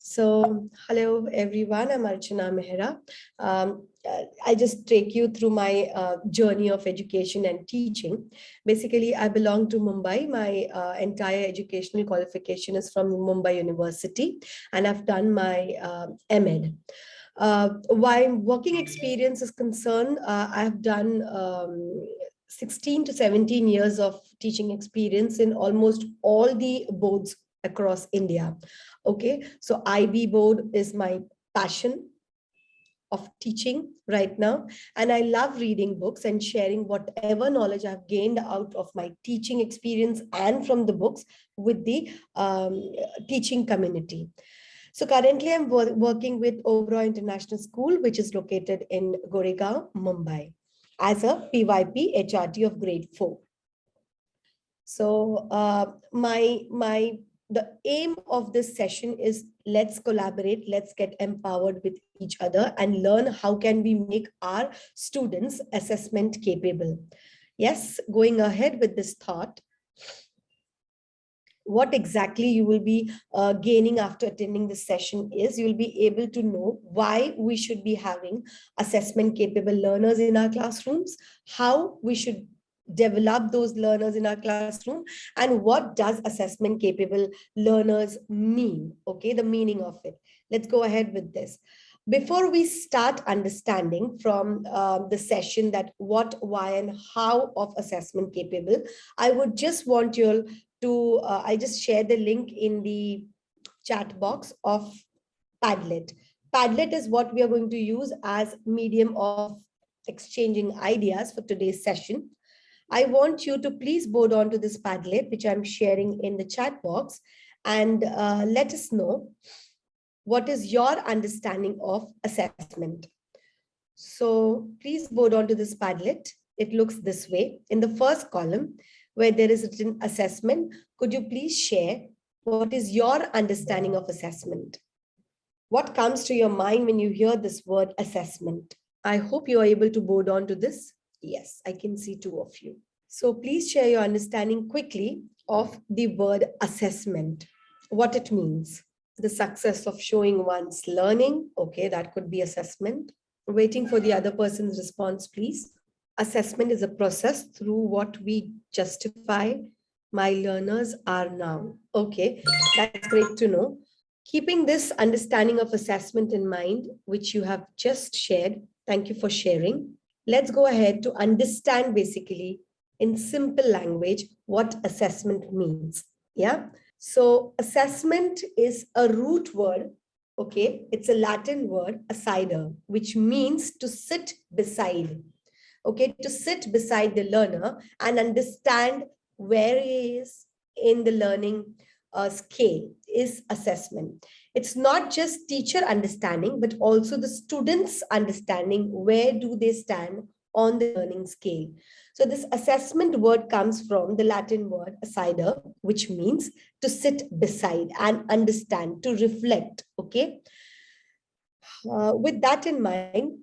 So, hello everyone, I'm Archana Mehra. I just take you through my journey of education and teaching. Basically, I belong to Mumbai. My entire educational qualification is from Mumbai University, and I've done my MEd. While working experience is concerned, I have done 16 to 17 years of teaching experience in almost all the boards across India. Okay, so IB board is my passion of teaching right now, and I love reading books and sharing whatever knowledge I've gained out of my teaching experience and from the books with the teaching community. So currently I'm working with Oberoi International School, which is located in Goregaon, Mumbai, as a PYP HRT of grade 4. So the aim of this session is let's collaborate, let's get empowered with each other and learn how can we make our students assessment capable. Yes, going ahead with this thought, what exactly you will be gaining after attending this session is you will be able to know why we should be having assessment capable learners in our classrooms, how we should develop those learners in our classroom, and what does assessment capable learners mean, okay, the meaning of it. Let's go ahead with this. Before we start understanding from the session that what, why, and how of assessment capable, I would just want you all to, I just share the link in the chat box of Padlet. Padlet is what we are going to use as medium of exchanging ideas for today's session. I want you to please board on to this Padlet, which I'm sharing in the chat box, and let us know what is your understanding of assessment. So please board on to this Padlet. It looks this way. In the first column, where there is written assessment, could you please share what is your understanding of assessment? What comes to your mind when you hear this word assessment? I hope you are able to board on to this. Yes, I can see two of you. So please share your understanding quickly of the word assessment, what it means. The success of showing one's learning. Okay, that could be assessment. Waiting for the other person's response, please. Assessment is a process through what we justify my learners are now. Okay, that's great to know. Keeping this understanding of assessment in mind, which you have just shared, thank you for sharing. Let's go ahead to understand basically in simple language what assessment means. Yeah. So assessment is a root word. Okay. It's a Latin word, assider, which means to sit beside. Okay. To sit beside the learner and understand where he is in the learning scale is assessment. It's not just teacher understanding, but also the students understanding where do they stand on the learning scale. So this assessment word comes from the Latin word assider, which means to sit beside and understand, to reflect. Okay. With that in mind,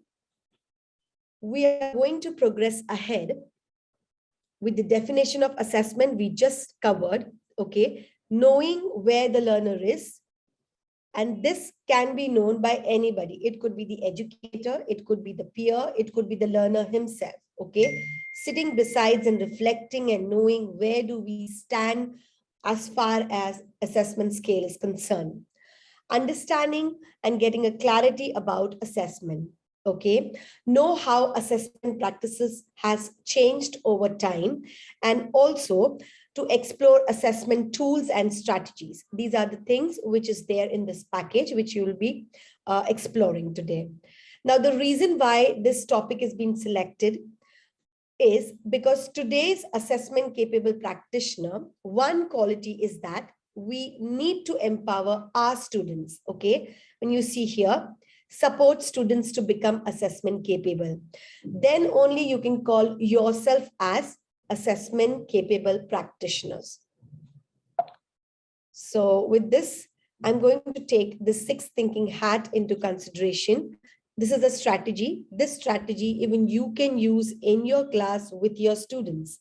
we are going to progress ahead with the definition of assessment we just covered. Okay. Knowing where the learner is. And this can be known by anybody. It could be the educator, it could be the peer, it could be the learner himself. Okay. Sitting besides and reflecting and knowing where do we stand as far as assessment scale is concerned. Understanding and getting a clarity about assessment. Okay. Know how assessment practices has changed over time, and also to explore assessment tools and strategies. These are the things which is there in this package, which you will be exploring today. Now, the reason why this topic is being selected is because today's assessment capable practitioner, one quality is that we need to empower our students. Okay. When you see here, support students to become assessment capable, then only you can call yourself as assessment capable practitioners. So with this, I'm going to take the sixth thinking hat into consideration. This is a strategy. This strategy, even you can use in your class with your students.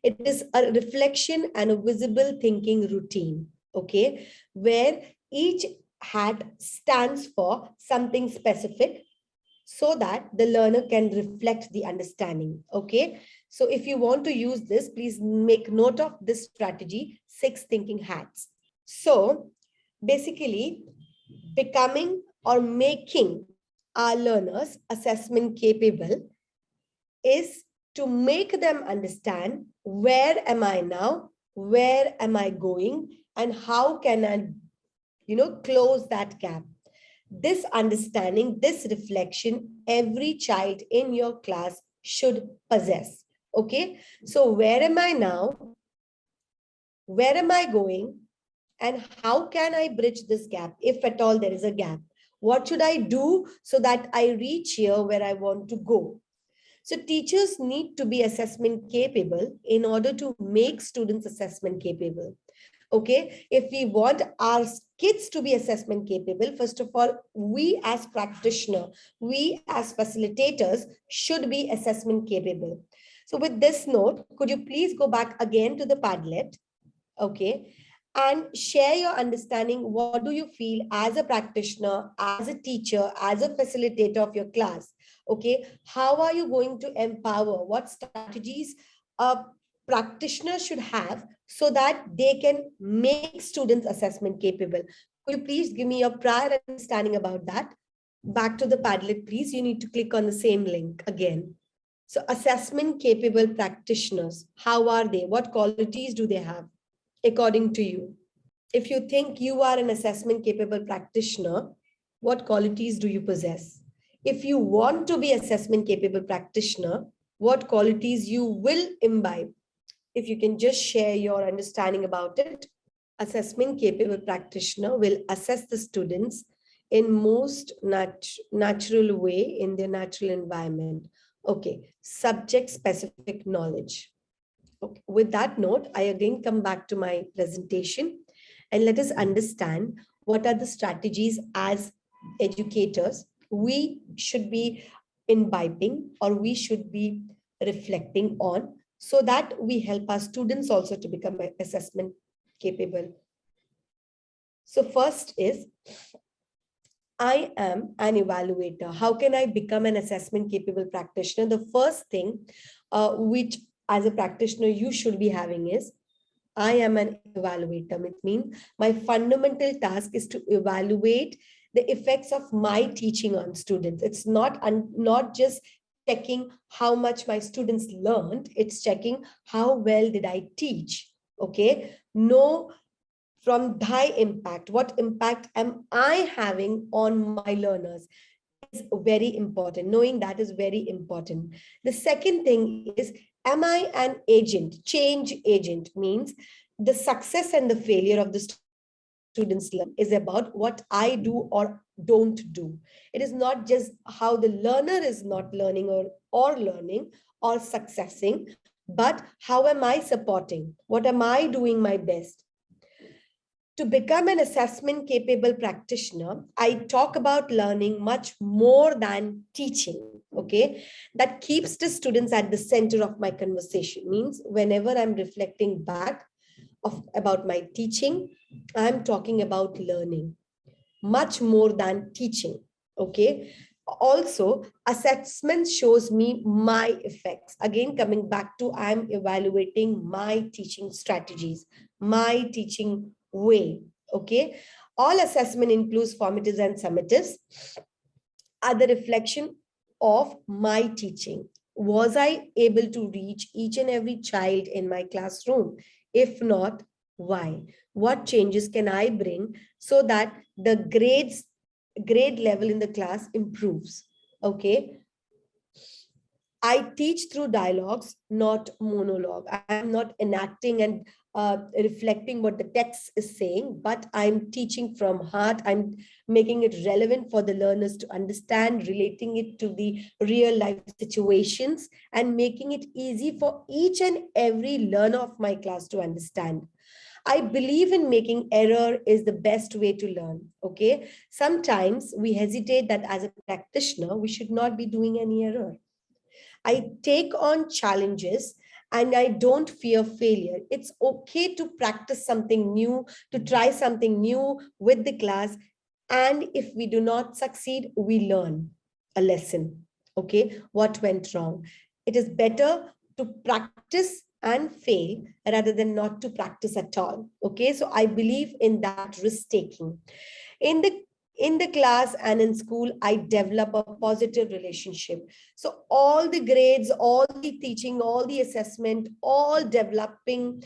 It is a reflection and a visible thinking routine, okay, where each hat stands for something specific so that the learner can reflect the understanding. Okay. So if you want to use this, please make note of this strategy, 6 thinking hats. So basically, becoming or making our learners assessment capable is to make them understand where am I now, where am I going, and how can I, close that gap. This understanding, this reflection, every child in your class should possess. Okay. So where am I now? Where am I going? And how can I bridge this gap, if at all there is a gap? What should I do so that I reach here where I want to go? So teachers need to be assessment capable in order to make students assessment capable. Okay, if we want our kids to be assessment capable, first of all, we as practitioner, we as facilitators should be assessment capable. So with this note, could you please go back again to the Padlet? Okay, and share your understanding. What do you feel as a practitioner, as a teacher, as a facilitator of your class? Okay, how are you going to empower? What strategies a practitioner should have so that they can make students assessment capable? Could you please give me your prior understanding about that? Back to the Padlet, please. You need to click on the same link again. So assessment capable practitioners, how are they? What qualities do they have according to you? If you think you are an assessment capable practitioner, what qualities do you possess? If you want to be assessment capable practitioner, what qualities you will imbibe? If you can just share your understanding about it. Assessment capable practitioner will assess the students in most natural way in their natural environment. Okay, subject specific knowledge. Okay. With that note, I again come back to my presentation and let us understand what are the strategies as educators we should be imbibing or we should be reflecting on so that we help our students also to become assessment capable. So first is, I am an evaluator. How can I become an assessment capable practitioner? The first thing which as a practitioner you should be having is, I am an evaluator. It means my fundamental task is to evaluate the effects of my teaching on students. It's not just checking how much my students learned, it's checking how well did I teach. Okay, know from thy impact, what impact am I having on my learners is very important. Knowing that is very important. The second thing is, am I an agent? Change agent means the success and the failure of the students learn is about what I do or don't do. It is not just how the learner is not learning or learning or successing, but how am I supporting? What am I doing my best? To become an assessment capable practitioner, I talk about learning much more than teaching. Okay, that keeps the students at the center of my conversation. Means whenever I'm reflecting back about my teaching, I'm talking about learning much more than teaching. Okay, also assessment shows me my effects. Again, coming back to, I'm evaluating my teaching strategies, my teaching way. Okay, all assessment includes formatives and summatives are the reflection of my teaching. Was I able to reach each and every child in my classroom? If not, why? What changes can I bring so that the grade level in the class improves? Okay, I teach through dialogues, not monologue. I am not enacting and reflecting what the text is saying, but I'm teaching from heart. I'm making it relevant for the learners to understand, relating it to the real life situations, and making it easy for each and every learner of my class to understand. I believe in making error is the best way to learn. Okay. Sometimes we hesitate that as a practitioner, we should not be doing any error. I take on challenges and I don't fear failure. It's okay to practice something new, to try something new with the class. And if we do not succeed, we learn a lesson. Okay, what went wrong? It is better to practice and fail rather than not to practice at all. Okay, so I believe in that risk taking. In the class and in school, I develop a positive relationship. So all the grades, all the teaching, all the assessment, all developing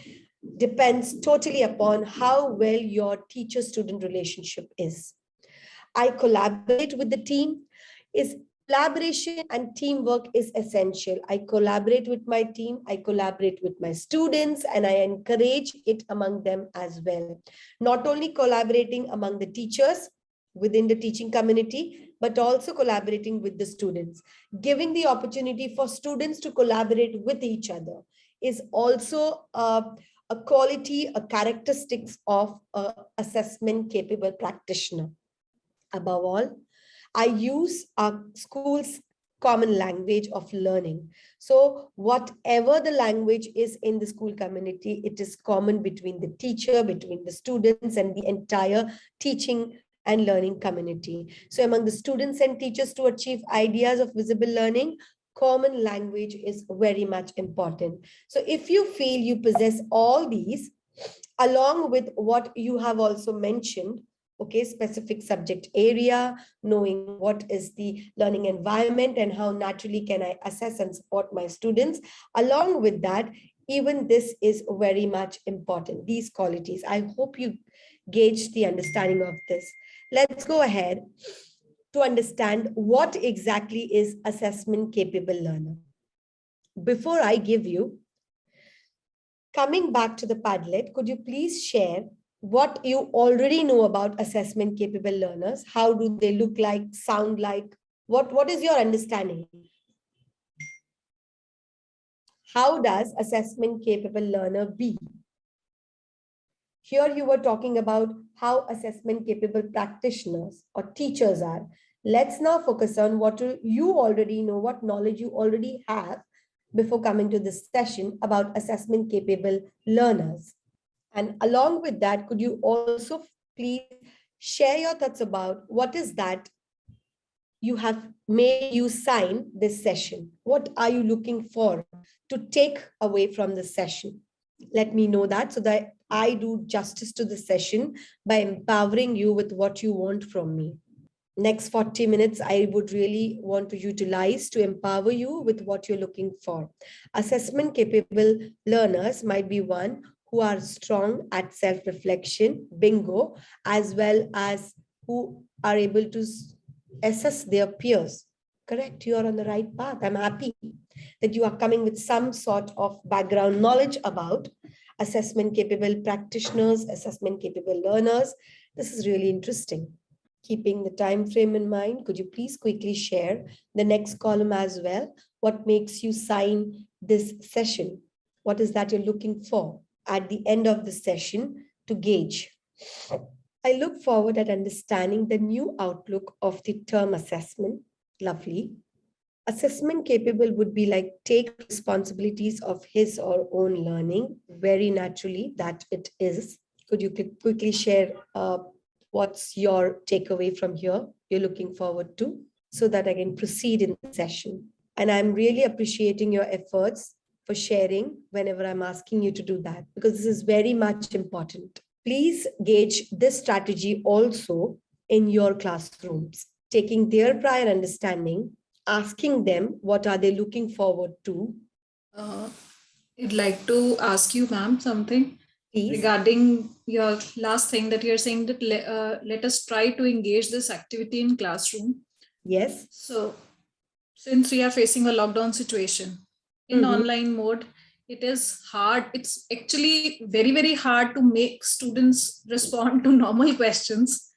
depends totally upon how well your teacher student relationship is. I collaborate with the team. Is collaboration and teamwork is essential. I collaborate with my team, I collaborate with my students, and I encourage it among them as well. Not only collaborating among the teachers within the teaching community, but also collaborating with the students. Giving the opportunity for students to collaborate with each other is also a quality, a characteristics of a assessment capable practitioner. Above all, I use our school's common language of learning. So whatever the language is in the school community, it is common between the teacher, between the students, and the entire teaching and learning community. So among the students and teachers, to achieve ideas of visible learning, common language is very much important. So if you feel you possess all these, along with what you have also mentioned, okay, specific subject area, knowing what is the learning environment and how naturally can I assess and support my students, along with that, even this is very much important, these qualities. I hope you gauge the understanding of this. Let's go ahead to understand what exactly is assessment capable learner. Before I give you, coming back to the Padlet, could you please share what you already know about assessment capable learners? How do they look like, sound like? What is your understanding? How does assessment capable learner be? Here you were talking about how assessment capable practitioners or teachers are. Let's now focus on what you already know, what knowledge you already have before coming to this session about assessment capable learners. And along with that, could you also please share your thoughts about what is that you have made you sign this session? What are you looking for to take away from this session? Let me know that so that I do justice to the session by empowering you with what you want from me. Next 40 minutes, I would really want to utilize to empower you with what you're looking for. Assessment capable learners might be one who are strong at self-reflection, bingo, as well as who are able to assess their peers. Correct, you are on the right path. I'm happy that you are coming with some sort of background knowledge about assessment capable practitioners, assessment capable learners. This is really interesting. Keeping the time frame in mind, could you please quickly share the next column as well? What makes you sign this session? What is that you're looking for at the end of the session to gauge? I look forward at understanding the new outlook of the term assessment. Lovely. Assessment capable would be like take responsibilities of his or own learning. Very naturally, that it is. Could you quickly share what's your takeaway from here you're looking forward to so that I can proceed in the session? And I'm really appreciating your efforts for sharing whenever I'm asking you to do that, because this is very much important. Please gauge this strategy also in your classrooms, taking their prior understanding, asking them what are they looking forward to. I'd like to ask you, ma'am, something. Please. Regarding your last thing that you're saying that let us try to engage this activity in classroom. Yes. So since we are facing a lockdown situation in online mode, it is hard. It's actually very, very hard to make students respond to normal questions.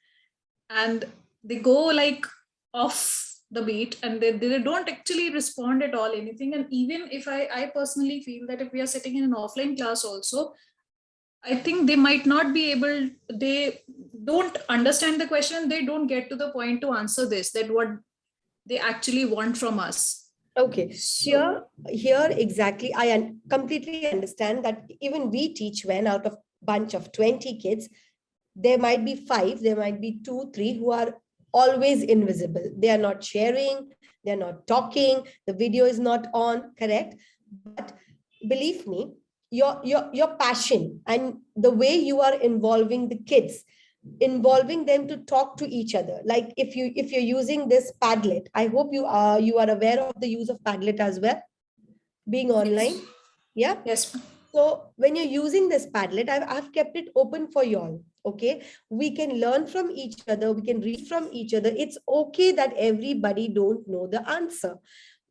And they go like off the beat and they don't actually respond at all anything. And even if I personally feel that if we are sitting in an offline class also, I think they might not be able, they don't understand the question, they don't get to the point to answer this, that what they actually want from us. Okay, so, here exactly, I completely understand that even we teach when out of bunch of 20 kids, there might be 5, there might be 2, 3 who are always invisible. They are not sharing, they're not talking, the video is not on, correct? But believe me, your passion and the way you are involving the kids, involving them to talk to each other. Like if you're using this Padlet, I hope you are aware of the use of Padlet as well, being online. Yes. Yeah. Yes. So when you're using this Padlet, I've kept it open for y'all. Okay. We can learn from each other. We can read from each other. It's okay that everybody don't know the answer.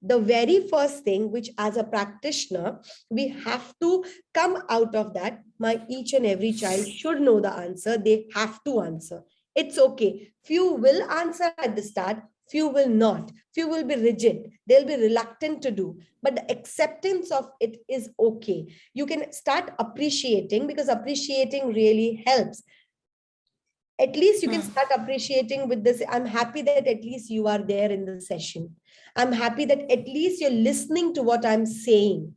The very first thing, which as a practitioner, we have to come out of that. My each and every child should know the answer. They have to answer. It's okay. Few will answer at the start. Few will not. Few will be rigid. They'll be reluctant to do. But the acceptance of it is okay. You can start appreciating, because appreciating really helps. At least you can start appreciating with this. I'm happy that at least you are there in the session. I'm happy that at least you're listening to what I'm saying.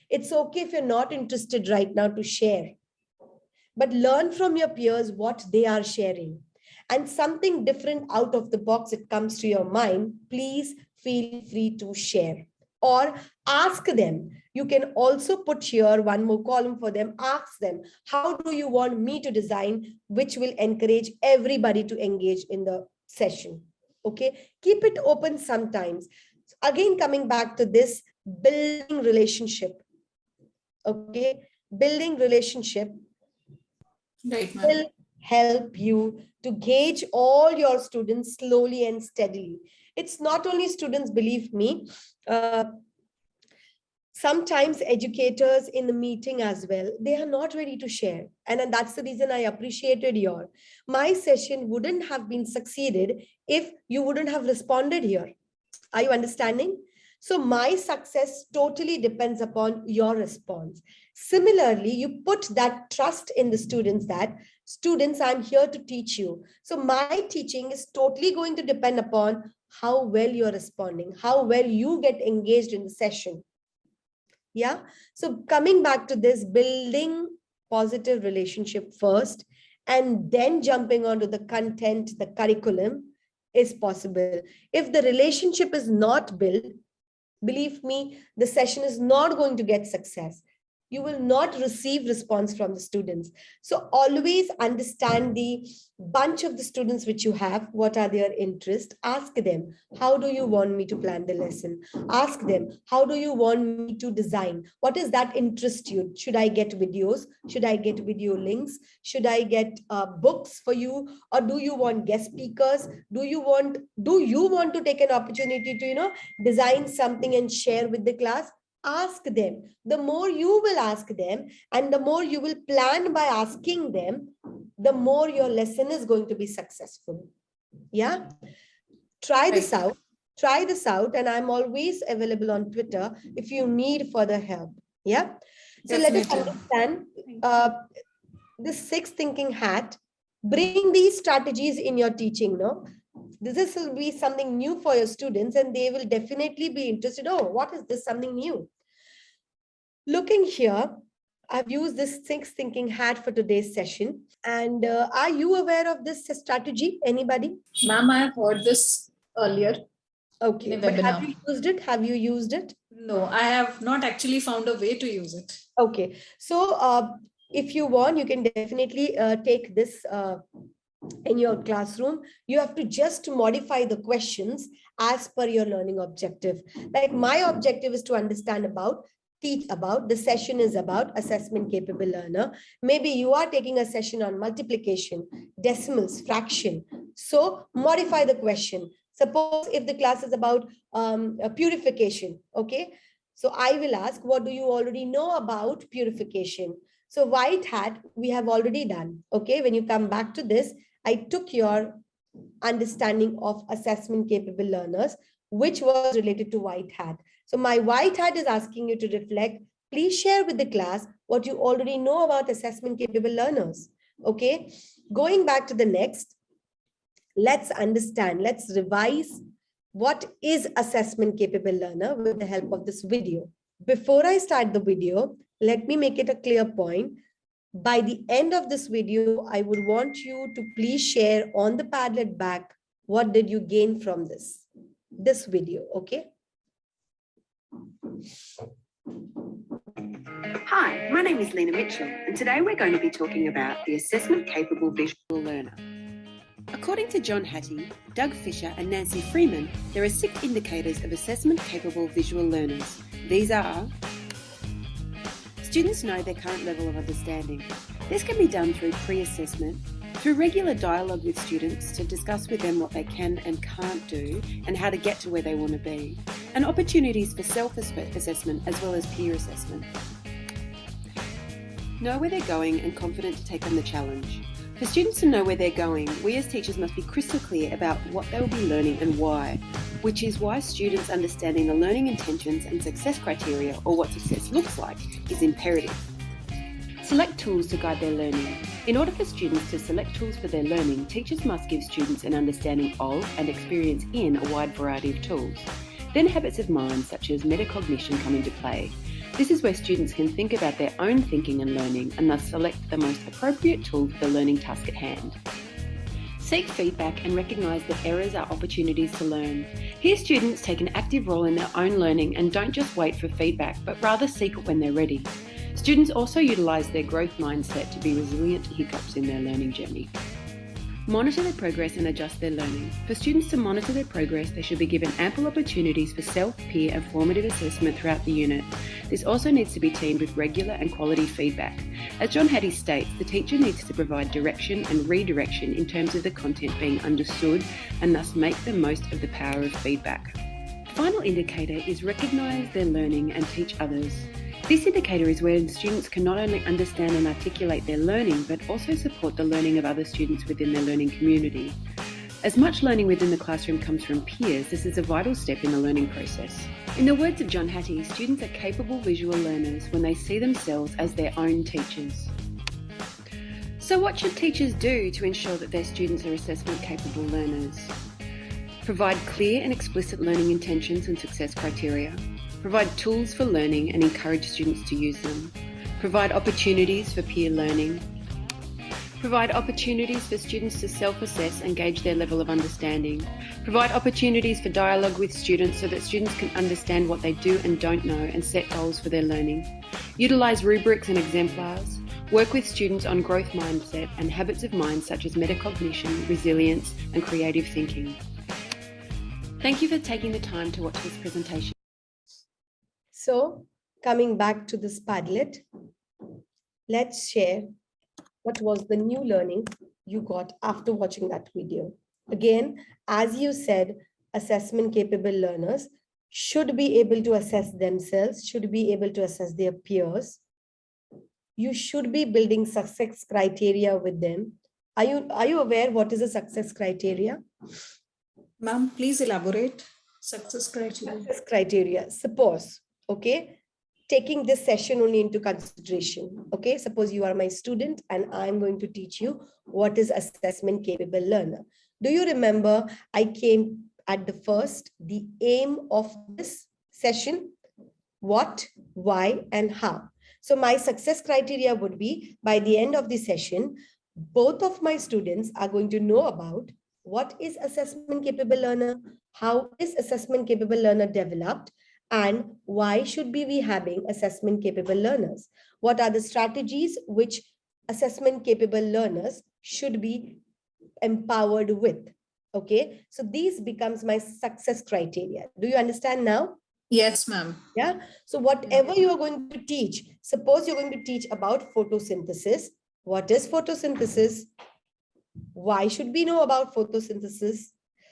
It's okay if you're not interested right now to share, but learn from your peers what they are sharing. And something different out of the box, it comes to your mind, please feel free to share or ask them. You can also put here one more column for them. Ask them, how do you want me to design, which will encourage everybody to engage in the session. Okay, keep it open sometimes. Again, coming back to this, building relationship. Okay, building relationship Right, ma'am. will help you to gauge all your students slowly and steadily. It's not only students, believe me, sometimes educators in the meeting as well, they are not ready to share. And that's the reason I appreciated my session wouldn't have been succeeded if you wouldn't have responded here. Are you understanding? So my success totally depends upon your response. Similarly, you put that trust in the students that, students, I'm here to teach you. So my teaching is totally going to depend upon how well you're responding, how well you get engaged in the session. Yeah. So coming back to this, building positive relationship first, and then jumping onto the content, the curriculum is possible. If the relationship is not built, believe me, the session is not going to get success. You will not receive response from the students. So always understand the bunch of the students which you have. What are their interests? Ask them, how do you want me to plan the lesson? Ask them, how do you want me to design? What is that interest you? Should I get videos? Should I get video links? Should I get books for you? Or do you want guest speakers? Do you want to take an opportunity to, design something and share with the class? Ask them. The more you will ask them and the more you will plan by asking them, the more your lesson is going to be successful. Yeah. Try this out. Try this out. And I'm always available on Twitter if you need further help. Yeah. So let us understand the 6 thinking hat. Bring these strategies in your teaching. No, this will be something new for your students and they will definitely be interested. Oh, what is this? Something new. Looking here, I've used this 6 thinking hat for today's session. And are you aware of this strategy? Anybody? Ma'am, I have heard this earlier. Okay, but have you used it? Have you used it? No, I have not actually found a way to use it. Okay, so if you want, you can definitely take this in your classroom. You have to just modify the questions as per your learning objective. Like my objective is to understand teach about, the session is about assessment capable learner. Maybe you are taking a session on multiplication, decimals, fraction. So modify the question. Suppose if the class is about purification, okay? So I will ask, what do you already know about purification? So white hat, we have already done, okay? When you come back to this, I took your understanding of assessment capable learners, which was related to white hat. So my white hat is asking you to reflect. Please share with the class what you already know about assessment capable learners. Okay, going back to the next, let's understand, let's revise what is assessment capable learner with the help of this video. Before I start the video, let me make it a clear point. By the end of this video, I would want you to please share on the Padlet back, what did you gain from this video, okay? Hi, my name is Lena Mitchell, and today we're going to be talking about the assessment capable visual learner. According to John Hattie, Doug Fisher and Nancy Freeman, there are 6 indicators of assessment capable visual learners. These are: students know their current level of understanding. This can be done through pre-assessment, through regular dialogue with students to discuss with them what they can and can't do and how to get to where they want to be, and opportunities for self-assessment as well as peer assessment. Know where they're going and confident to take on the challenge. For students to know where they're going, we as teachers must be crystal clear about what they will be learning and why, which is why students understanding the learning intentions and success criteria, or what success looks like, is imperative. Select tools to guide their learning. In order for students to select tools for their learning, teachers must give students an understanding of and experience in a wide variety of tools. Then habits of mind such as metacognition come into play. This is where students can think about their own thinking and learning and thus select the most appropriate tool for the learning task at hand. Seek feedback and recognise that errors are opportunities to learn. Here students take an active role in their own learning and don't just wait for feedback, but rather seek it when they're ready. Students also utilise their growth mindset to be resilient to hiccups in their learning journey. Monitor their progress and adjust their learning. For students to monitor their progress, they should be given ample opportunities for self, peer and formative assessment throughout the unit. This also needs to be teamed with regular and quality feedback. As John Hattie states, the teacher needs to provide direction and redirection in terms of the content being understood and thus make the most of the power of feedback. The final indicator is recognise their learning and teach others. This indicator is where students can not only understand and articulate their learning, but also support the learning of other students within their learning community. As much learning within the classroom comes from peers, this is a vital step in the learning process. In the words of John Hattie, students are capable visual learners when they see themselves as their own teachers. So what should teachers do to ensure that their students are assessment capable learners? Provide clear and explicit learning intentions and success criteria. Provide tools for learning and encourage students to use them. Provide opportunities for peer learning. Provide opportunities for students to self-assess and gauge their level of understanding. Provide opportunities for dialogue with students so that students can understand what they do and don't know and set goals for their learning. Utilise rubrics and exemplars. Work with students on growth mindset and habits of mind such as metacognition, resilience and creative thinking. Thank you for taking the time to watch this presentation. So coming back to this Padlet, let's share what was the new learning you got after watching that video. Again, as you said, assessment capable learners should be able to assess themselves, should be able to assess their peers. You should be building success criteria with them. Are you aware what is a success criteria? Ma'am, please elaborate. Success criteria. Success criteria. Suppose, okay, taking this session only into consideration. Okay, suppose you are my student and I'm going to teach you what is assessment capable learner. Do you remember I came at the first, the aim of this session, what, why, and how. So my success criteria would be, by the end of the session, both of my students are going to know about what is assessment capable learner, how is assessment capable learner developed, and why should we be having assessment capable learners? What are the strategies which assessment capable learners should be empowered with? Okay, so these becomes my success criteria. Do you understand now? Yes, ma'am. Yeah. So whatever you are going to teach, suppose you're going to teach about photosynthesis. What is photosynthesis? Why should we know about photosynthesis?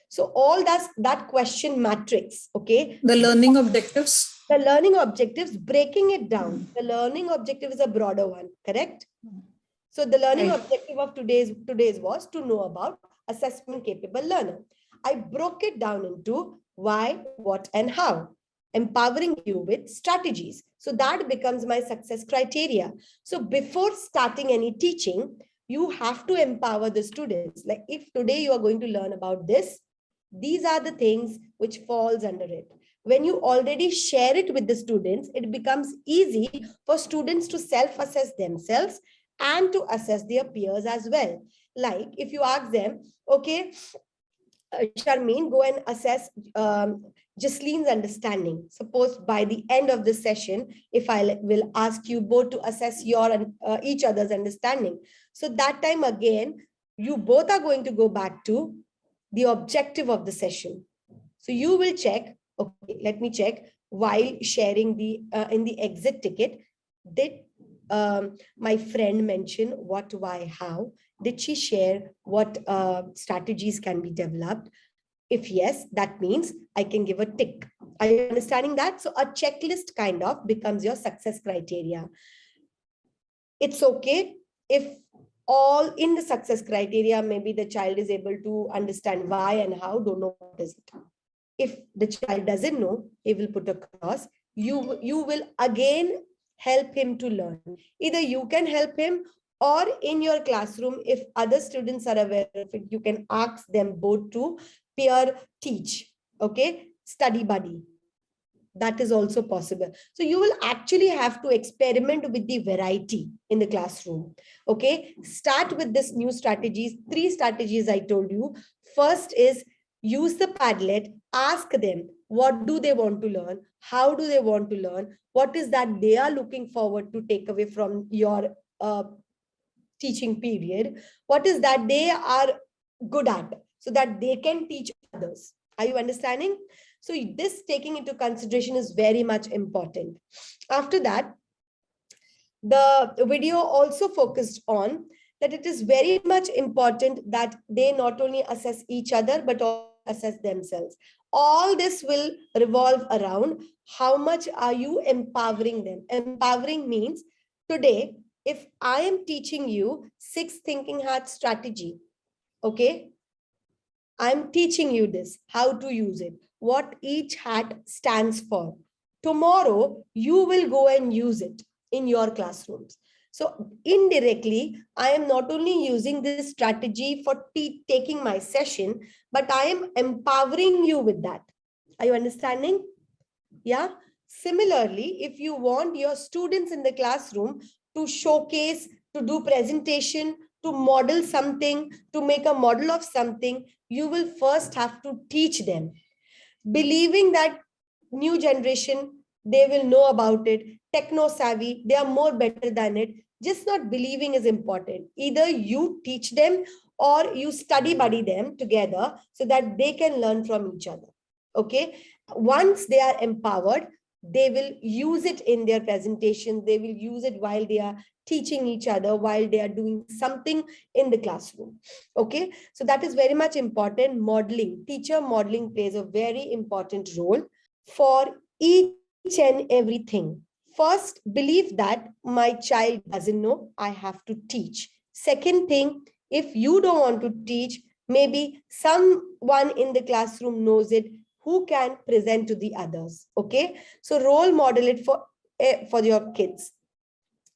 So all that question matrix, okay? The learning objectives. The learning objectives, breaking it down. The learning objective is a broader one, correct? So the learning objective of today's was to know about assessment capable learner. I broke it down into why, what, and how, empowering you with strategies. So that becomes my success criteria. So before starting any teaching, you have to empower the students. Like if today you are going to learn about this, these are the things which falls under it. When you already share it with the students, it becomes easy for students to self-assess themselves and to assess their peers as well. Like if you ask them, okay, Sharmeen, go and assess Jasleen's understanding. Suppose by the end of the session, if I will ask you both to assess your each other's understanding. So that time again, you both are going to go back to the objective of the session. So you will check, okay, let me check, while sharing the in the exit ticket, did my friend mention what, why, how? Did she share what strategies can be developed? If yes, that means I can give a tick. Are you understanding that? So a checklist kind of becomes your success criteria. It's okay if all in the success criteria, maybe the child is able to understand why and how, don't know what is it. If the child doesn't know, he will put a cross. You will again help him to learn. Either you can help him, or in your classroom, if other students are aware of it, you can ask them both to peer teach, okay, study buddy. That is also possible. So you will actually have to experiment with the variety in the classroom. Okay, start with this new strategies. 3 strategies I told you. First is use the Padlet, ask them what do they want to learn, how do they want to learn, what is that they are looking forward to take away from your teaching period, what is that they are good at, so that they can teach others. Are you understanding? So this taking into consideration is very much important. After that, the video also focused on that it is very much important that they not only assess each other, but also assess themselves. All this will revolve around how much are you empowering them. Empowering means today, if I am teaching you 6 thinking hat strategy, okay, I'm teaching you this, how to use it, what each hat stands for. Tomorrow, you will go and use it in your classrooms. So indirectly, I am not only using this strategy for taking my session, but I am empowering you with that. Are you understanding? Yeah. Similarly, if you want your students in the classroom to showcase, to do presentation, to model something, to make a model of something, you will first have to teach them, believing that new generation, they will know about it, techno savvy, they are more better than it. Just not believing is important. Either you teach them or you study buddy them together so that they can learn from each other. Okay, once they are empowered, they will use it in their presentation, they will use it while they are teaching each other, while they are doing something in the classroom. Okay, so that is very much important. Modeling, teacher modeling plays a very important role for each and everything. First, believe that my child doesn't know, I have to teach. Second thing, if you don't want to teach, maybe someone in the classroom knows it, who can present to the others. Okay, so role model it for your kids.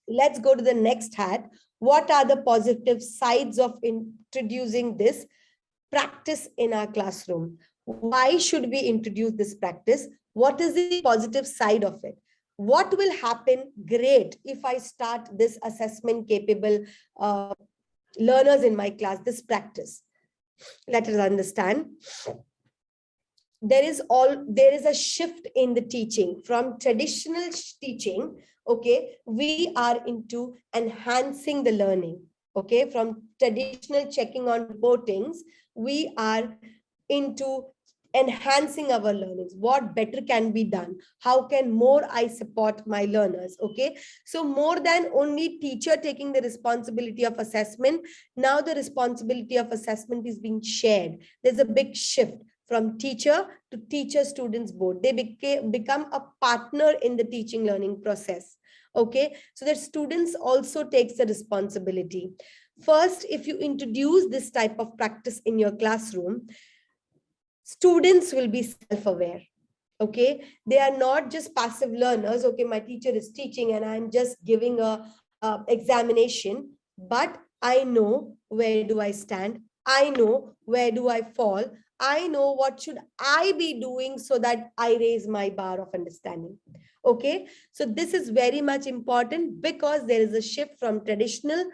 Let's go to the next hat. What are the positive sides of introducing this practice in our classroom? Why should we introduce this practice? What is the positive side of it? What will happen great if I start this assessment capable learners in my class, this practice? Let us understand. There is a shift in the teaching from traditional teaching. Okay, we are into enhancing the learning. Okay, from traditional checking on reportings, we are into enhancing our learnings. What better can be done? How can more I support my learners? Okay, so more than only teacher taking the responsibility of assessment, now the responsibility of assessment is being shared. There's a big shift from teacher to teacher students both. They become a partner in the teaching learning process. Okay, so that students also takes the responsibility. First, if you introduce this type of practice in your classroom, students will be self-aware. Okay, they are not just passive learners. Okay, my teacher is teaching and I'm just giving a examination, but I know where do I stand, I know where do I fall, I know what should I be doing so that I raise my bar of understanding. Okay, so this is very much important because there is a shift from traditional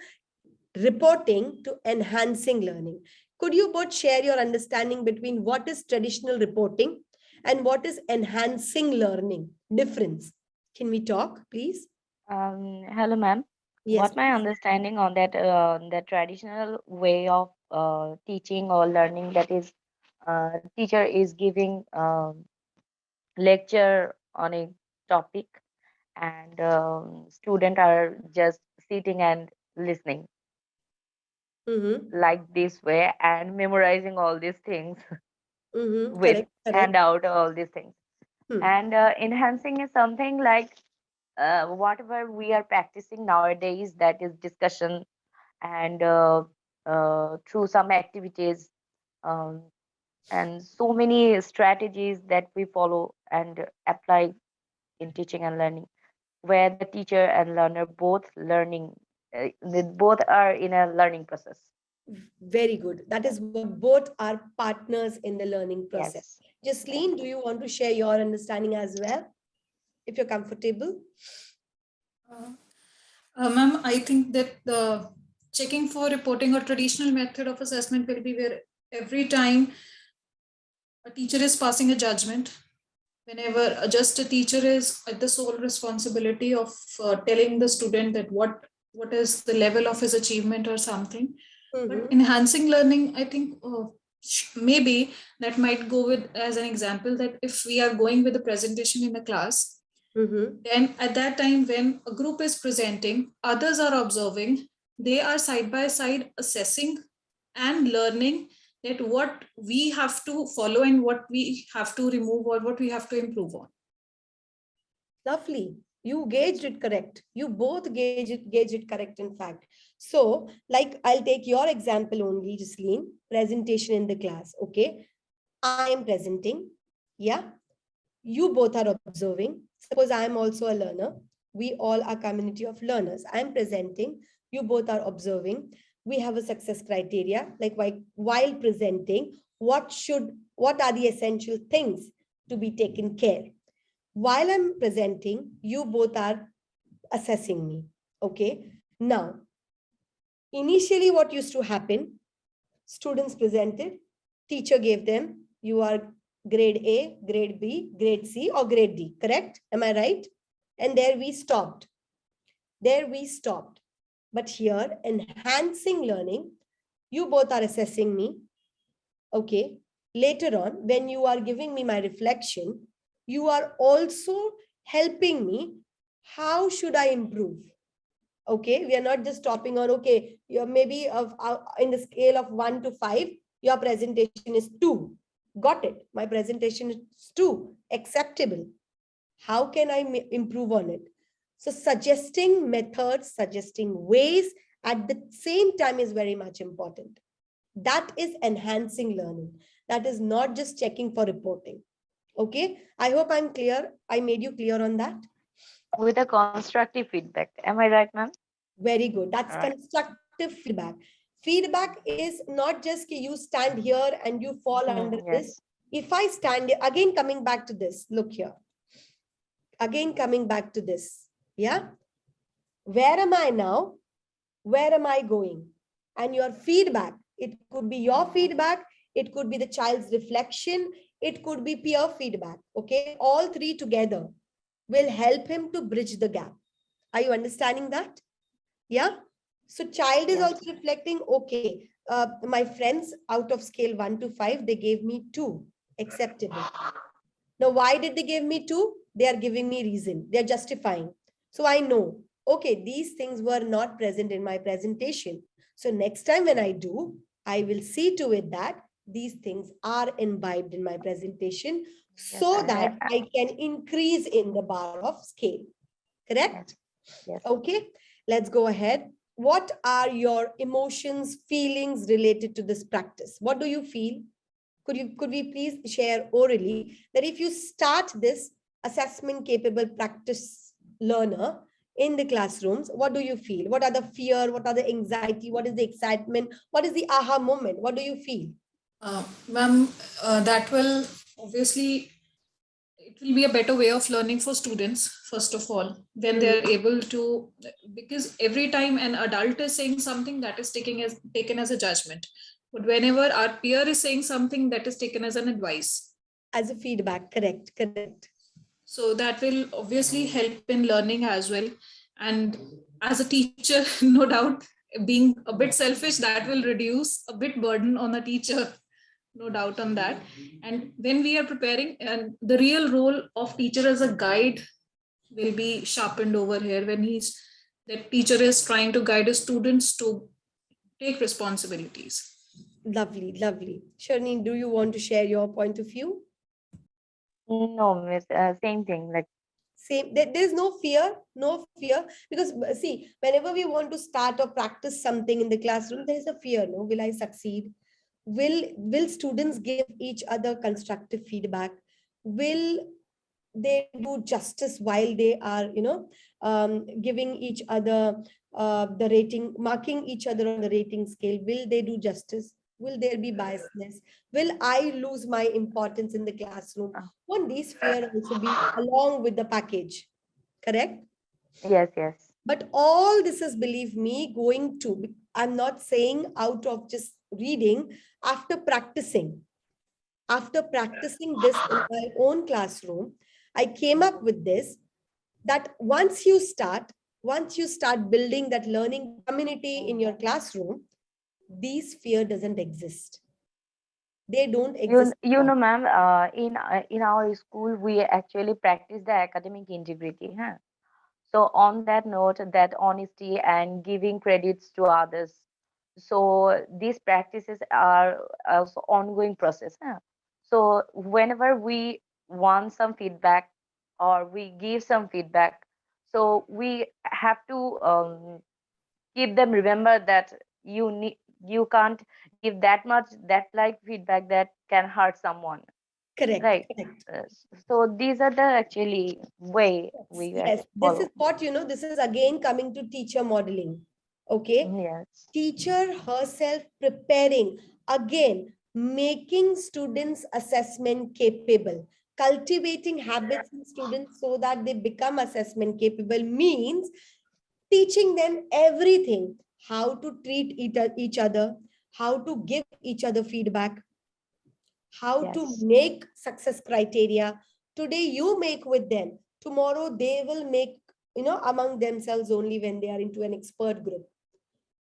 reporting to enhancing learning. Could you both share your understanding between what is traditional reporting and what is enhancing learning? Difference. Can we talk, please? Hello, ma'am. Yes. What my understanding on that the traditional way of teaching or learning, that is, teacher is giving lecture on a topic, and student are just sitting and listening Mm-hmm. like this way and memorizing all these things Mm-hmm. with Correct. Correct. handout all these things. Hmm. And enhancing is something like whatever we are practicing nowadays, that is discussion, and through some activities, um, and so many strategies that we follow and apply in teaching and learning, where the teacher and learner both learning, they both are in a learning process. Very good. That is what both are partners in the learning process. Yes. Jasleen, do you want to share your understanding as well, if you're comfortable? Ma'am, I think that the checking for reporting or traditional method of assessment will be where every time a teacher is passing a judgment, whenever just a teacher is at the sole responsibility of telling the student that what is the level of his achievement or something. But Mm-hmm. enhancing learning, I think maybe that might go with as an example that if we are going with a presentation in a class, Mm-hmm. then at that time when a group is presenting, others are observing, they are side by side assessing and learning that what we have to follow and what we have to remove or what we have to improve on. Lovely. You gauged it correct. You both gauge it correct, in fact. So, like, I'll take your example only, Jasleen. Presentation in the class. Okay. I am presenting. Yeah. You both are observing. Suppose I am also a learner. We all are community of learners. I am presenting. You both are observing. We have a success criteria. Like while presenting, what are the essential things to be taken care? While I'm presenting, you both are assessing me. Okay. Now, initially, what used to happen? Students presented, teacher gave them, you are grade A, grade B, grade C, or grade D. Correct? Am I right? And there we stopped. There we stopped. But here, enhancing learning, you both are assessing me. Okay. Later on, when you are giving me my reflection, you are also helping me. How should I improve? Okay, we are not just stopping on, okay, you're maybe in the scale of 1 to 5, your presentation is 2. Got it. My presentation is 2. Acceptable. How can I improve on it? So suggesting methods, suggesting ways at the same time is very much important. That is enhancing learning. That is not just checking for reporting. Okay, I hope I'm clear. I made you clear on that. With a constructive feedback. Am I right, ma'am? Very good. That's All right. constructive feedback. Feedback is not just you stand here and you fall under this. Yes. If I stand here, again coming back to this, look here. Again coming back to this. Yeah. Where am I now? Where am I going? And your feedback, it could be your feedback, it could be the child's reflection, it could be peer feedback. Okay. All three together will help him to bridge the gap. Are you understanding that? Yeah. So child is Yes. also reflecting, okay, my friends out of scale 1 to 5, they gave me 2. Acceptable. Now, why did they give me 2? They are giving me reason. They are justifying. So I know, okay, these things were not present in my presentation. So next time when I do, I will see to it that these things are imbibed in my presentation so Yes, that I can increase in the bar of scale. Correct? yes. Okay, let's go ahead. What are your emotions, feelings related to this practice? What do you feel? Could we please share orally that if you start this assessment capable practice learner in the classrooms, what do you feel? What are the fear? What are the anxiety? What is the excitement? What is the aha moment? What do you feel? Ma'am, that will obviously, it will be a better way of learning for students, first of all, when they are able to, because every time an adult is saying something, that is taken as a judgment. But whenever our peer is saying something, that is taken as an advice. As a feedback, correct, correct. So that will obviously help in learning as well. And as a teacher, no doubt, being a bit selfish, that will reduce a bit burden on the teacher, no doubt on that. And when we are preparing, and the real role of teacher as a guide will be sharpened over here, when the teacher is trying to guide his students to take responsibilities. Lovely, lovely. Sharni, do you want to share your point of view? No, miss, same thing. Like, Same, there's no fear, because see, whenever we want to start or practice something in the classroom, there's a fear. No, will I succeed? Will students give each other constructive feedback? Will they do justice while they are, giving each other the rating, marking each other on the rating scale? Will they do justice? Will there be biasness? Will I lose my importance in the classroom? Won't these fear also be along with the package? Correct? yes, yes, But all this is, believe me, going to, I'm not saying out of just reading, after practicing this in my own classroom, I came up with this, that once you start building that learning community in your classroom, these fear doesn't exist. They don't exist. you know, ma'am. In our school, we actually practice the academic integrity. Huh? So on that note, that honesty and giving credits to others. So these practices are also ongoing process. Huh? So whenever we want some feedback or we give some feedback, so we have to keep them remember that you can't give that much that like feedback that can hurt someone, Correct, right? correct. Uh, so these are the actually way Yes, we yes. This is follow. what, this is again coming to teacher modeling. Okay. Yes, Teacher herself preparing, again, making students assessment capable, cultivating habits in students so that they become assessment capable, means teaching them everything, how to treat each other, how to give each other feedback, how to yes, make success criteria. Today you make with them, tomorrow they will make, among themselves only when they are into an expert group.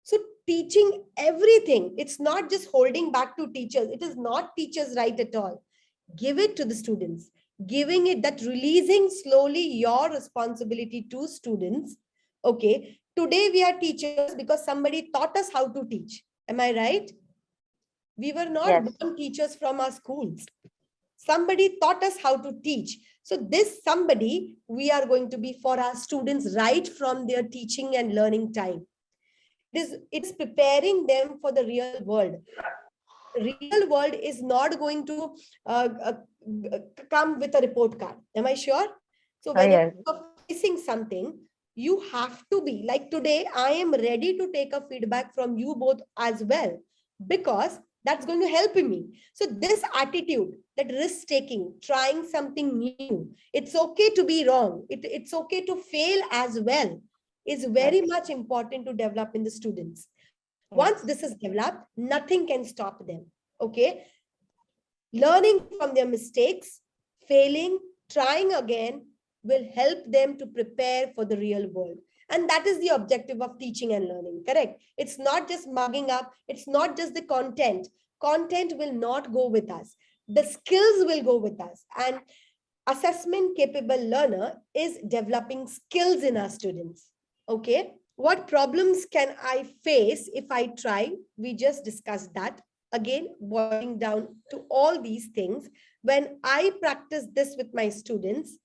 So teaching everything, it's not just holding back to teachers. It is not teachers' right at all. Give it to the students, giving it that, releasing slowly your responsibility to students. Okay, today we are teachers because somebody taught us how to teach. Am I right? We were not yes, born teachers from our schools. Somebody taught us how to teach. So this somebody, we are going to be for our students right from their teaching and learning time. It is preparing them for the real world. Real world is not going to uh, uh, come with a report card. Am I sure? So whenever yes, you're facing something, you have to be like, today I am ready to take a feedback from you both as well, because that's going to help me. So this attitude, that risk taking, trying something new, it's okay to be wrong, it's okay to fail as well, is very yes, much important to develop in the students. Once yes, this is developed, nothing can stop them. Okay. Learning from their mistakes, failing, trying again will help them to prepare for the real world. And that is the objective of teaching and learning, correct? It's not just mugging up, it's not just the content. Content will not go with us, the skills will go with us. And assessment capable learner is developing skills in our students. Okay. What problems can I face if I try? We just discussed that. Again, boiling down to all these things, when I practice this with my students,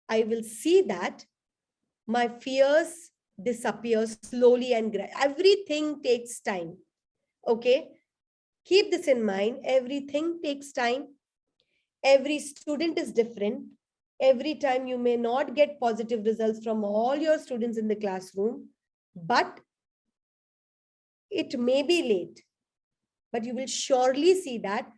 I will see that my fears disappear slowly and everything takes time. Okay. Keep this in mind. Everything takes time. Every student is different. Every time you may not get positive results from all your students in the classroom, but it may be late. but you will surely see that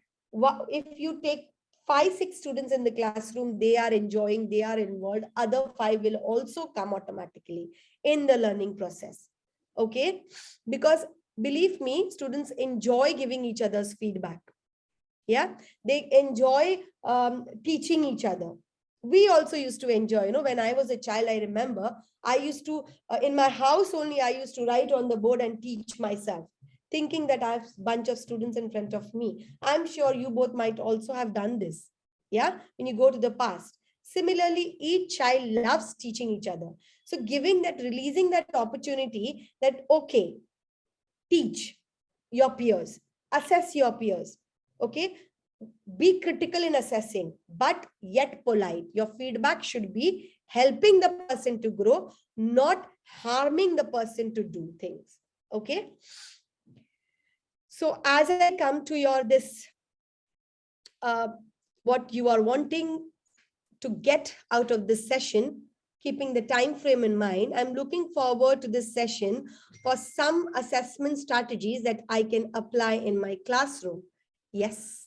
if you take 5-6 students in the classroom, they are enjoying, they are involved, other 5 will also come automatically in the learning process. Okay, because believe me, students enjoy giving each other's feedback. Yeah, they enjoy teaching each other. We also used to enjoy, when I was a child, I remember I used to in my house only, I used to write on the board and teach myself, thinking that I have a bunch of students in front of me. I'm sure you both might also have done this. Yeah, when you go to the past. Similarly, each child loves teaching each other. So giving that, releasing that opportunity that, okay, teach your peers, assess your peers. Okay, be critical in assessing, but yet polite. Your feedback should be helping the person to grow, not harming the person to do things. Okay, so as I come to your this what you are wanting to get out of this session, keeping the time frame in mind, I'm looking forward to this session for some assessment strategies that I can apply in my classroom. Yes.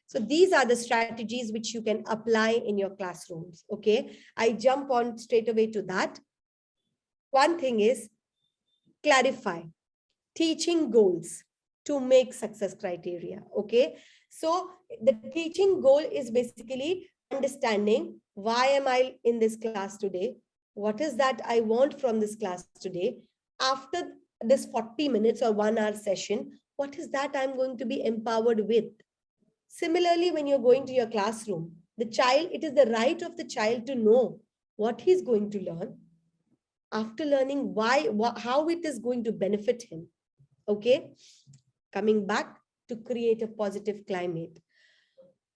So these are the strategies which you can apply in your classrooms. Okay, I jump on straight away to that. One thing is clarify teaching goals to make success criteria. Okay, so the teaching goal is basically understanding, why am I in this class today? What is that I want from this class today? After this 40 minutes or 1 hour session, what is that I'm going to be empowered with? Similarly, when you're going to your classroom, the child, it is the right of the child to know what he's going to learn. After learning, how it is going to benefit him. Okay, coming back to create a positive climate.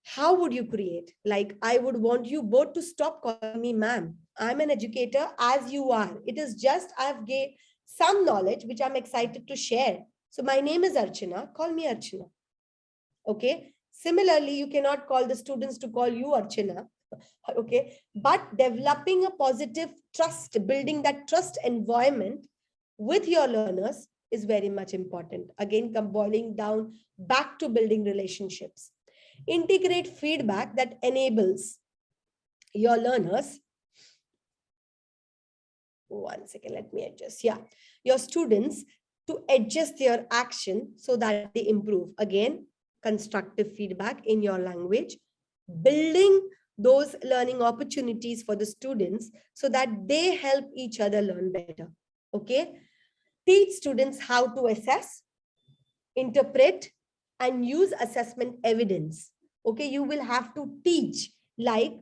How would you create? Like, I would want you both to stop calling me ma'am. I'm an educator as you are. It is just I've gained some knowledge which I'm excited to share. So my name is Archana. Call me Archana. Okay. Similarly, you cannot call the students to call you Archana. Okay. But developing a positive trust, building that trust environment with your learners is very much important. Again, boiling down back to building relationships. Integrate feedback that enables your learners. One second, let me adjust. Yeah, your students to adjust their action so that they improve. Again, constructive feedback in your language, building those learning opportunities for the students so that they help each other learn better. Okay, teach students how to assess, interpret, and use assessment evidence. Okay, you will have to teach, like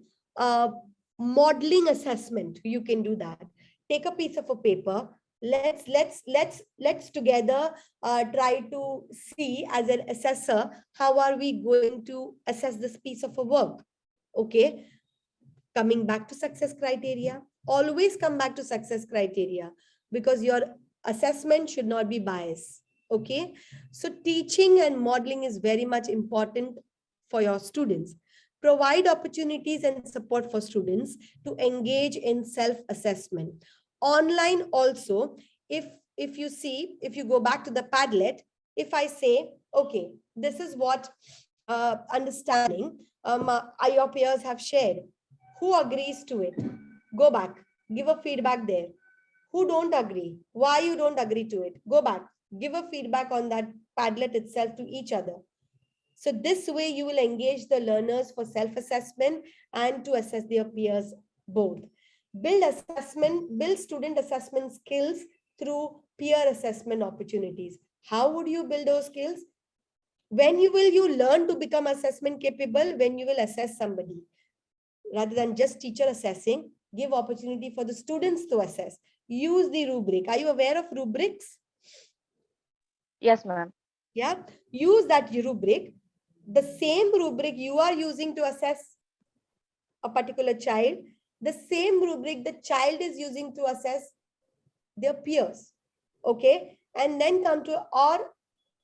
modeling assessment. You can do that. Take a piece of a paper. Let's together try to see as an assessor, how are we going to assess this piece of a work. Okay, coming back to success criteria. Always come back to success criteria, because your assessment should not be biased. Okay, so teaching and modeling is very much important for your students. Provide opportunities and support for students to engage in self-assessment. Online also, if you see, if you go back to the Padlet, if I say, okay, this is what understanding your peers have shared. Who agrees to it? Go back, give a feedback there. Who don't agree? Why you don't agree to it? Go back, give a feedback on that Padlet itself to each other. So this way you will engage the learners for self-assessment and to assess their peers both. Build student assessment skills through peer assessment opportunities. How would you build those skills? When you learn to become assessment capable? When you will assess somebody. Rather than just teacher assessing, give opportunity for the students to assess. Use the rubric. Are you aware of rubrics? Yes, ma'am. Yeah, use that rubric. The same rubric you are using to assess a particular child, the same rubric the child is using to assess their peers. Okay, and then come to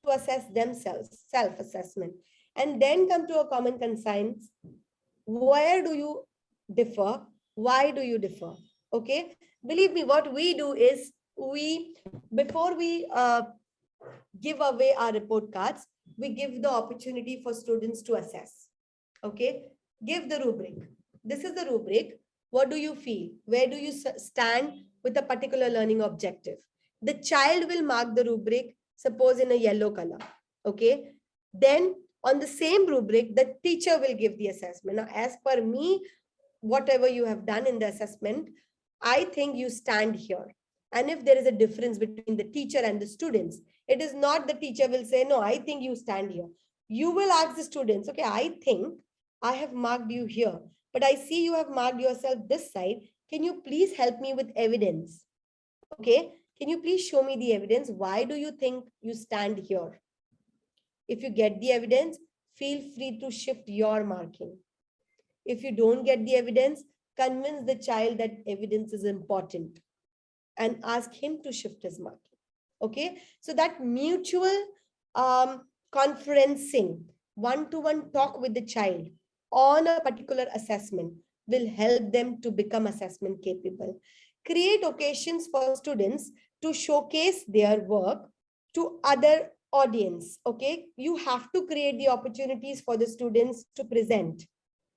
assess themselves, self-assessment, and then come to a common conscience. Where do you differ? Why do you differ? Okay, believe me, what we do is before we give away our report cards, we give the opportunity for students to assess. Okay, give the rubric. This is the rubric. What do you feel? Where do you stand with a particular learning objective? The child will mark the rubric, suppose in a yellow color. Okay, then on the same rubric, the teacher will give the assessment. Now, as per me, whatever you have done in the assessment, I think you stand here. And if there is a difference between the teacher and the students, it is not the teacher will say, no, I think you stand here. You will ask the students, okay, I think I have marked you here, but I see you have marked yourself this side. Can you please help me with evidence? Okay, can you please show me the evidence? Why do you think you stand here? If you get the evidence, feel free to shift your marking. If you don't get the evidence, convince the child that evidence is important and ask him to shift his marking. Okay, so that mutual conferencing, one-to-one talk with the child on a particular assessment will help them to become assessment capable. Create occasions for students to showcase their work to other audience. Okay, you have to create the opportunities for the students to present.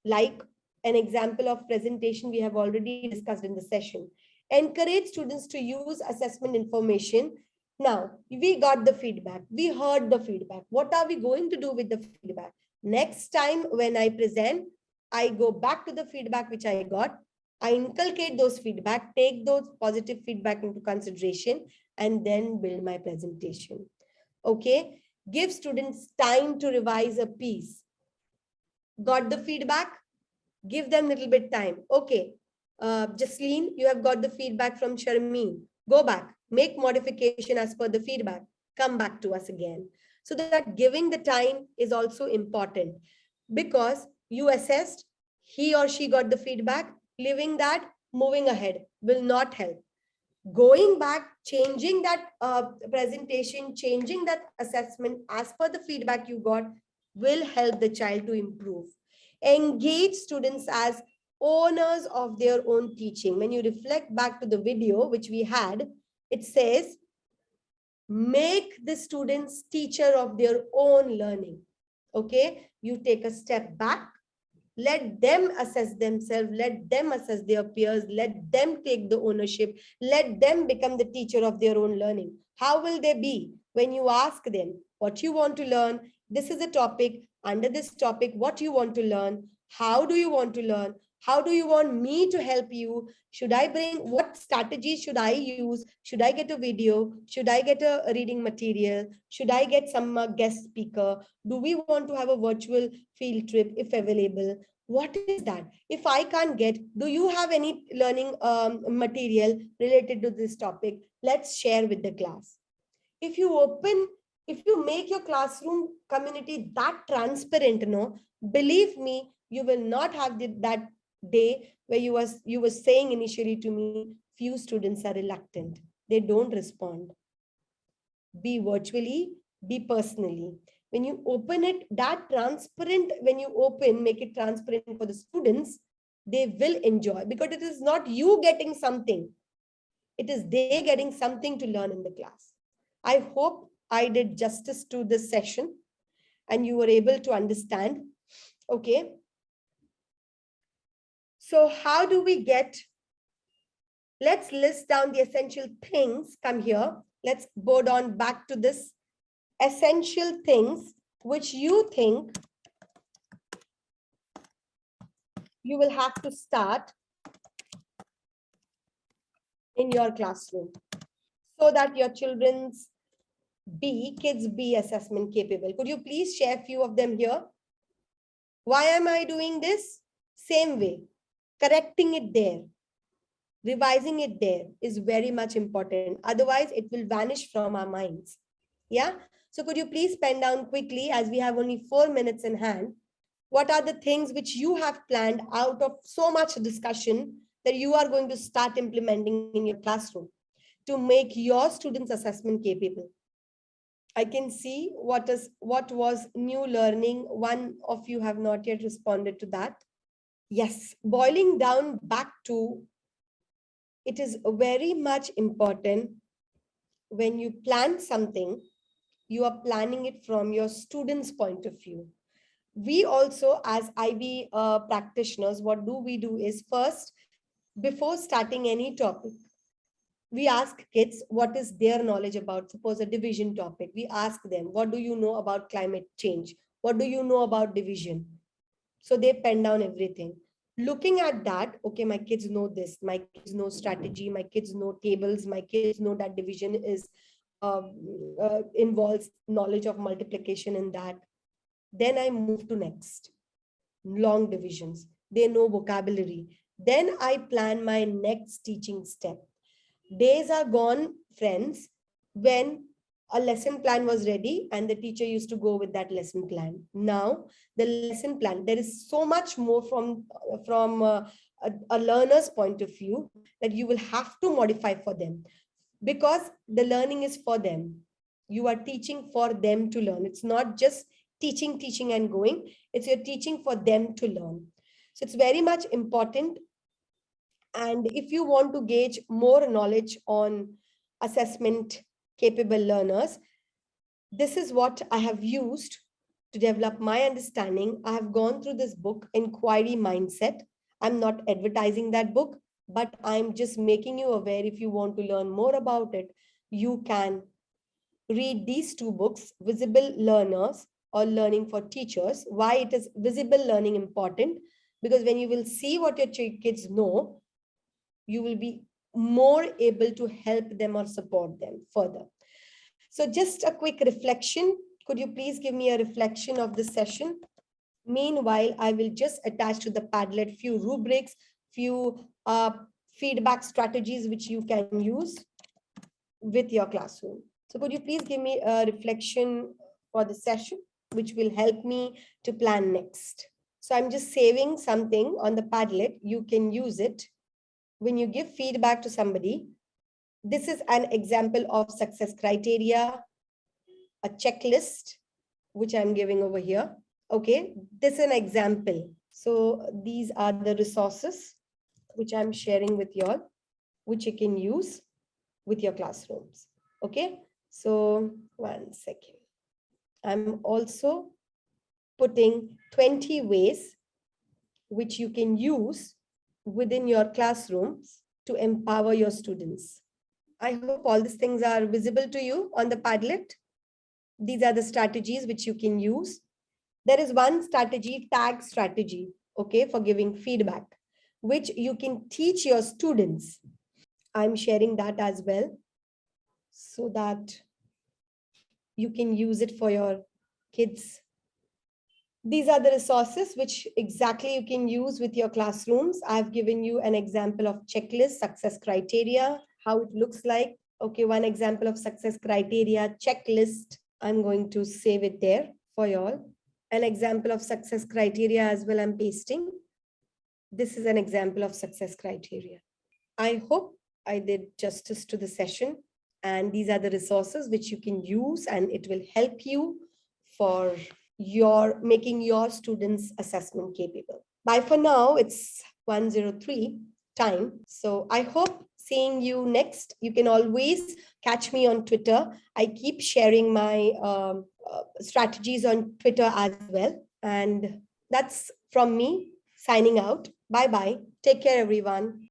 Like an example of presentation we have already discussed in the session. Encourage students to use assessment information. Now, we got the feedback. We heard the feedback. What are we going to do with the feedback? Next time when I present, I go back to the feedback which I got. I inculcate those feedback, take those positive feedback into consideration, and then build my presentation. Okay, give students time to revise a piece. Got the feedback? Give them a little bit time. Okay, Jasleen, you have got the feedback from Sharmeen. Go back, make modification as per the feedback. Come back to us again. So that giving the time is also important, because you assessed, he or she got the feedback, leaving that, moving ahead will not help. Going back, changing that presentation, changing that assessment as per the feedback you got will help the child to improve. Engage students as owners of their own teaching. When you reflect back to the video which we had, it says, make the students teacher of their own learning. Okay, you take a step back, let them assess themselves, let them assess their peers, let them take the ownership, let them become the teacher of their own learning. How will they be? When you ask them what you want to learn, this is a topic, under this topic, what you want to learn, how do you want to learn, how do you want me to help you? Should I bring, what strategies should I use? Should I get a video? Should I get a reading material? Should I get some guest speaker? Do we want to have a virtual field trip if available? What is that? If I can't get, do you have any learning material related to this topic? Let's share with the class. If you make your classroom community that transparent, believe me, you will not have that day where you were saying initially to me, few students are reluctant. They don't respond. Be virtually, be personally. When you open it, that transparent, when you open, make it transparent for the students, they will enjoy, because it is not you getting something. It is they getting something to learn in the class. I hope I did justice to this session and you were able to understand. Okay. So how do we get, let's list down the essential things. Come here. Let's board on back to this. Essential things which you think you will have to start in your classroom so that your kids be assessment capable. Could you please share a few of them here? Why am I doing this? Same way, correcting it there, revising it there is very much important. Otherwise, it will vanish from our minds. Yeah. So could you please pen down quickly, as we have only 4 minutes in hand, what are the things which you have planned out of so much discussion that you are going to start implementing in your classroom to make your students assessment capable? I can see what was new learning. One of you have not yet responded to that. Yes, boiling down back to, it is very much important when you plan something, You are planning it from your students' point of view. We also, as IB practitioners, what do we do is first, before starting any topic, we ask kids what is their knowledge about, suppose a division topic. We ask them, what do you know about climate change? What do you know about division? So they pen down everything. Looking at that, okay, my kids know this, my kids know strategy, my kids know tables, my kids know that division is involves knowledge of multiplication in that. Then I move to next, long divisions. They know vocabulary. Then I plan my next teaching step. Days are gone, friends, when a lesson plan was ready and the teacher used to go with that lesson plan. Now, the lesson plan, there is so much more from a learner's point of view that you will have to modify for them, because the learning is for them. You are teaching for them to learn. It's not just teaching and going. It's you're teaching for them to learn. So it's very much important. And if you want to gauge more knowledge on assessment capable learners, this is what I have used to develop my understanding. I have gone through this book, Inquiry Mindset. I'm not advertising that book, but I'm just making you aware. If you want to learn more about it, you can read these two books, Visible Learners or Learning for Teachers. Why it is visible learning important? Because when you will see what your kids know, you will be more able to help them or support them further. So just a quick reflection. Could you please give me a reflection of this session? Meanwhile, I will just attach to the Padlet few rubrics, few feedback strategies which you can use with your classroom. So could you please give me a reflection for the session, which will help me to plan next. So I'm just saving something on the Padlet. You can use it. When you give feedback to somebody, this is an example of success criteria, a checklist, which I'm giving over here. Okay, this is an example. So these are the resources which I'm sharing with you all, which you can use with your classrooms. Okay, so 1 second. I'm also putting 20 ways which you can use within your classrooms to empower your students. I hope all these things are visible to you on the Padlet. These are the strategies which you can use. There is one strategy, tag strategy, okay, for giving feedback, which you can teach your students. I'm sharing that as well, so that you can use it for your kids. These are the resources which exactly you can use with your classrooms. I've given you an example of checklist, success criteria, how it looks like. Okay, one example of success criteria, checklist. I'm going to save it there for you all. An example of success criteria as well, I'm pasting. This is an example of success criteria. I hope I did justice to the session. And these are the resources which you can use, and it will help you for making your students assessment capable. Bye for now. It's 1:03 time. So I hope seeing you next. You can always catch me on Twitter. I keep sharing my strategies on Twitter as well. And that's from me signing out. Bye-bye. Take care, everyone.